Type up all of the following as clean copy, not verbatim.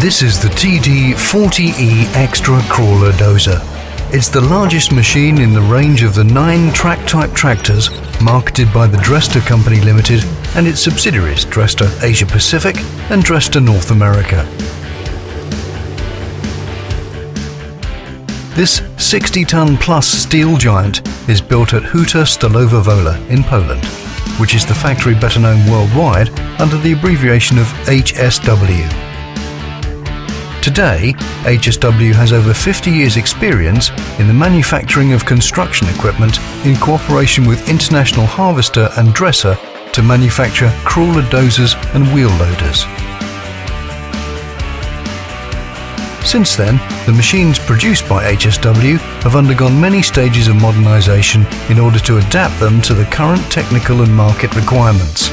This is the TD40E Extra Crawler Dozer. It's the largest machine in the range of the 9 track-type tractors marketed by the Dressta Company Limited and its subsidiaries Dressta Asia Pacific and Dressta North America. This 60-ton plus steel giant is built at Huta Stalowa Wola in Poland, which is the factory better known worldwide under the abbreviation of HSW. Today, HSW has over 50 years' experience in the manufacturing of construction equipment in cooperation with International Harvester and Dresser to manufacture crawler dozers and wheel loaders. Since then, the machines produced by HSW have undergone many stages of modernisation in order to adapt them to the current technical and market requirements.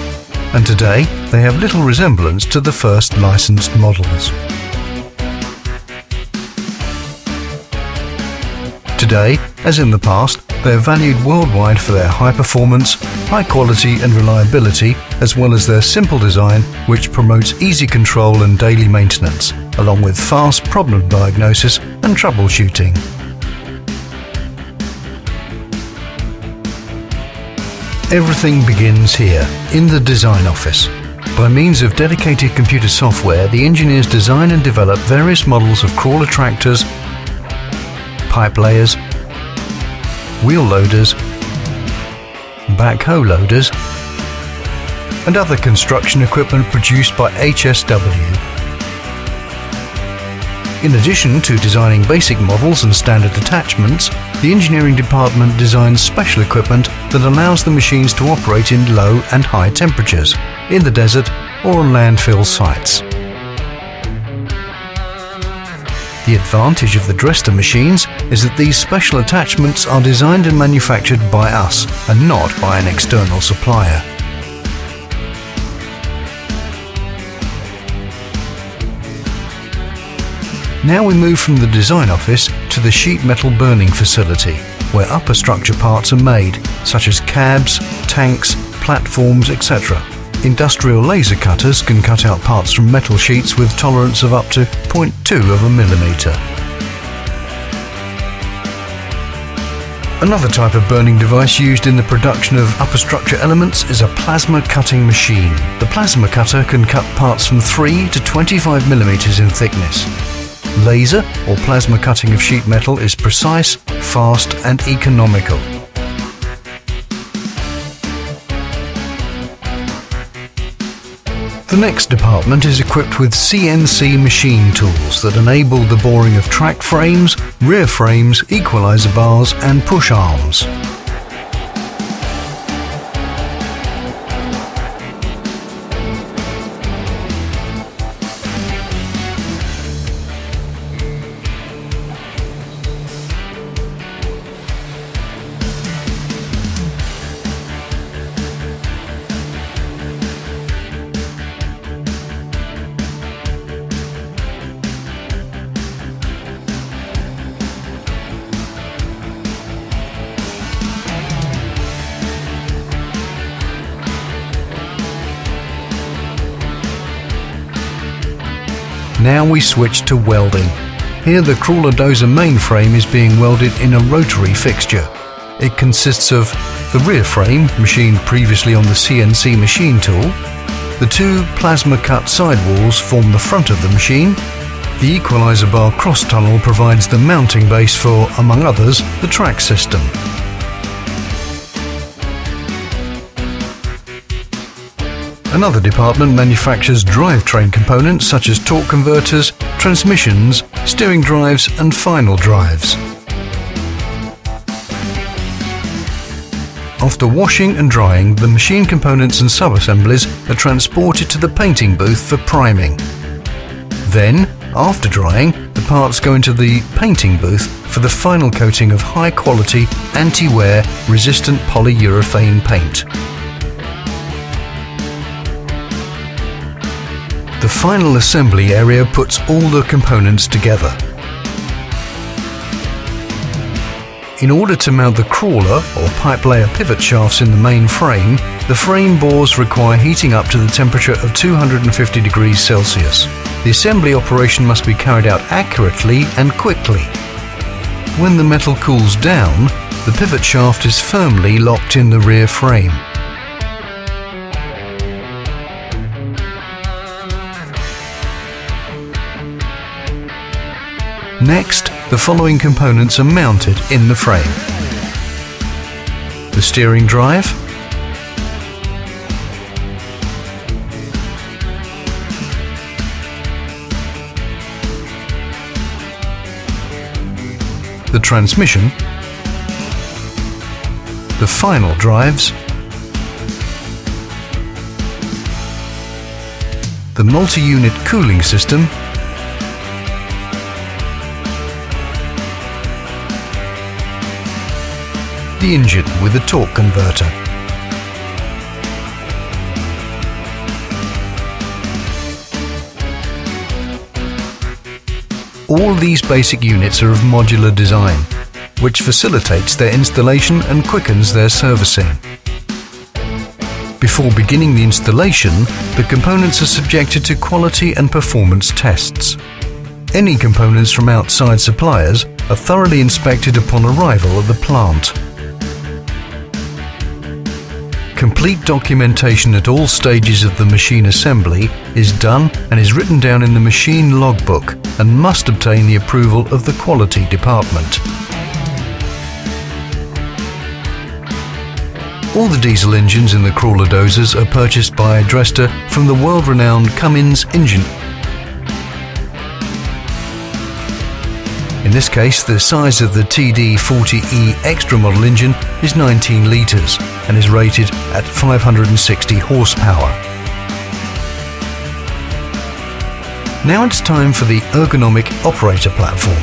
And today, they have little resemblance to the first licensed models. Today, as in the past, they are valued worldwide for their high performance, high quality and reliability, as well as their simple design, which promotes easy control and daily maintenance, along with fast problem diagnosis and troubleshooting. Everything begins here, in the design office. By means of dedicated computer software, the engineers design and develop various models of crawler tractors, pipe layers, wheel loaders, backhoe loaders, and other construction equipment produced by HSW. In addition to designing basic models and standard attachments, the engineering department designs special equipment that allows the machines to operate in low and high temperatures, in the desert or on landfill sites. The advantage of the Dressta machines is that these special attachments are designed and manufactured by us and not by an external supplier. Now we move from the design office to the sheet metal burning facility, where upper structure parts are made, such as cabs, tanks, platforms, etc. Industrial laser cutters can cut out parts from metal sheets with tolerance of up to 0.2 of a millimeter. Another type of burning device used in the production of upper structure elements is a plasma cutting machine. The plasma cutter can cut parts from 3 to 25 millimeters in thickness. Laser or plasma cutting of sheet metal is precise, fast and economical. The next department is equipped with CNC machine tools that enable the boring of track frames, rear frames, equalizer bars and push arms. Now we switch to welding. Here the crawler dozer mainframe is being welded in a rotary fixture. It consists of the rear frame, machined previously on the CNC machine tool. The two plasma cut sidewalls form the front of the machine. The equalizer bar cross tunnel provides the mounting base for, among others, the track system. Another department manufactures drivetrain components such as torque converters, transmissions, steering drives and final drives. After washing and drying, the machine components and sub-assemblies are transported to the painting booth for priming. Then, after drying, the parts go into the painting booth for the final coating of high-quality, anti-wear, resistant polyurethane paint. The final assembly area puts all the components together. In order to mount the crawler or pipe layer pivot shafts in the main frame, The frame bores require heating up to the temperature of 250 degrees Celsius. The assembly operation must be carried out accurately and quickly. When the metal cools down, the pivot shaft is firmly locked in the rear frame. Next, the following components are mounted in the frame: the steering drive, the transmission, the final drives, the multi-unit cooling system, the engine with the torque converter. All these basic units are of modular design, which facilitates their installation and quickens their servicing. Before beginning the installation, the components are subjected to quality and performance tests. Any components from outside suppliers are thoroughly inspected upon arrival at the plant. Complete documentation at all stages of the machine assembly is done and is written down in the machine logbook and must obtain the approval of the quality department. All the diesel engines in the crawler dozers are purchased by Dressta from the world-renowned Cummins engine. In this case, the size of the TD40E Extra model engine is 19 litres and is rated at 560 horsepower. Now it's time for the Ergonomic operator platform.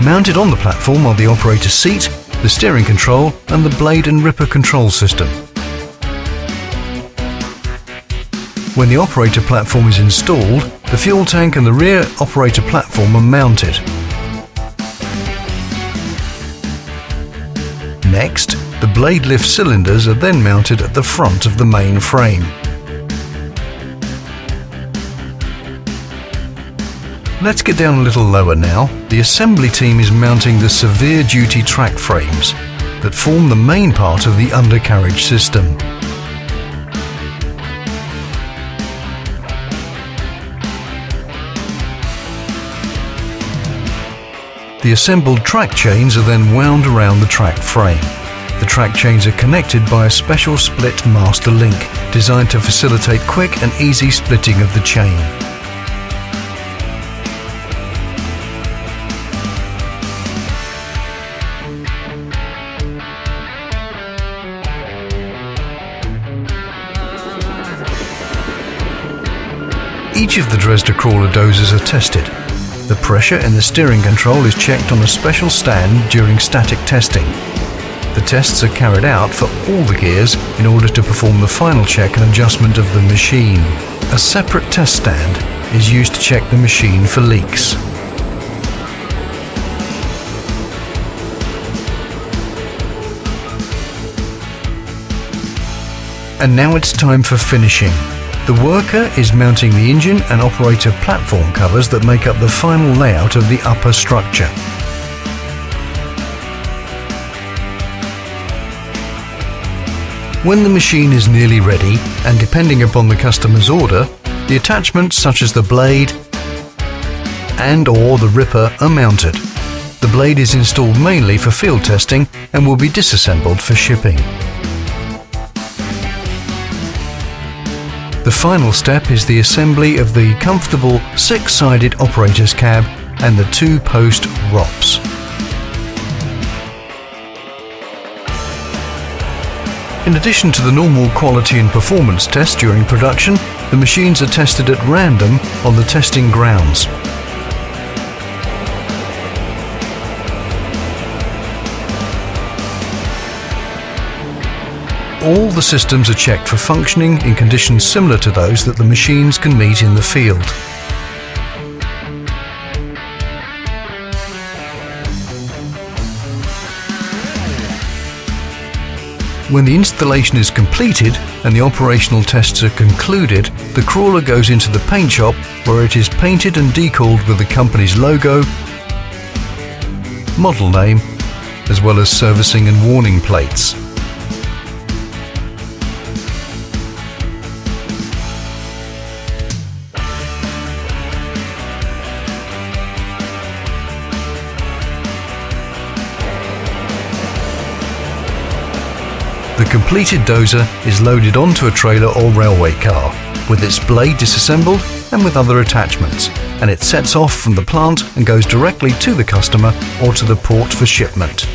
Mounted on the platform are the operator seat, the steering control and the blade and ripper control system. When the operator platform is installed, the fuel tank and the rear operator platform are mounted. Next, the blade lift cylinders are then mounted at the front of the main frame. Let's get down a little lower now. The assembly team is mounting the severe duty track frames that form the main part of the undercarriage system. The assembled track chains are then wound around the track frame. The track chains are connected by a special split master link designed to facilitate quick and easy splitting of the chain. Each of the Dressta crawler dozers are tested. The pressure in the steering control is checked on a special stand during static testing. The tests are carried out for all the gears in order to perform the final check and adjustment of the machine. A separate test stand is used to check the machine for leaks. And now it's time for finishing. The worker is mounting the engine and operator platform covers that make up the final layout of the upper structure. When the machine is nearly ready, and depending upon the customer's order, the attachments such as the blade and/or the ripper are mounted. The blade is installed mainly for field testing and will be disassembled for shipping. The final step is the assembly of the comfortable 6-sided operator's cab and the 2-post ROPs. In addition to the normal quality and performance tests during production, the machines are tested at random on the testing grounds. All the systems are checked for functioning in conditions similar to those that the machines can meet in the field. When the installation is completed and the operational tests are concluded, the crawler goes into the paint shop where it is painted and decalled with the company's logo, model name, as well as servicing and warning plates. The completed dozer is loaded onto a trailer or railway car, with its blade disassembled and with other attachments, and it sets off from the plant and goes directly to the customer or to the port for shipment.